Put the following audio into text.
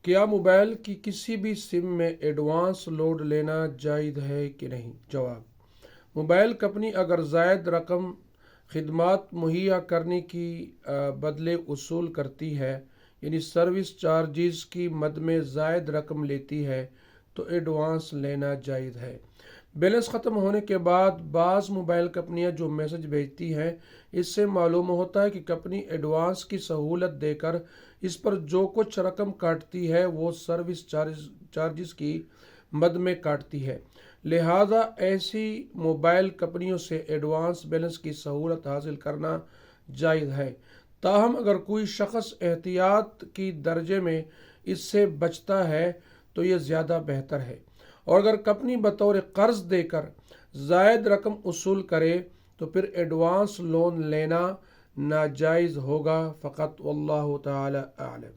کیا موبائل کی کسی بھی سم میں ایڈوانس لوڈ لینا جائز ہے کہ نہیں؟ جواب: موبائل کمپنی اگر زائد رقم خدمات مہیا کرنے کی بدلے وصول کرتی ہے، یعنی سروس چارجز کی مد میں زائد رقم لیتی ہے، تو ایڈوانس لینا جائز ہے۔ بیلنس ختم ہونے کے بعد بعض موبائل کمپنیاں جو میسج بھیجتی ہیں، اس سے معلوم ہوتا ہے کہ کمپنی ایڈوانس کی سہولت دے کر اس پر جو کچھ رقم کاٹتی ہے وہ سروس چارجز کی مد میں کاٹتی ہے، لہذا ایسی موبائل کمپنیوں سے ایڈوانس بیلنس کی سہولت حاصل کرنا جائز ہے۔ تاہم اگر کوئی شخص احتیاط کی درجے میں اس سے بچتا ہے تو یہ زیادہ بہتر ہے، اور اگر کمپنی بطور قرض دے کر زائد رقم وصول کرے تو پھر ایڈوانس لون لینا ناجائز ہوگا فقط، واللہ تعالی اعلم۔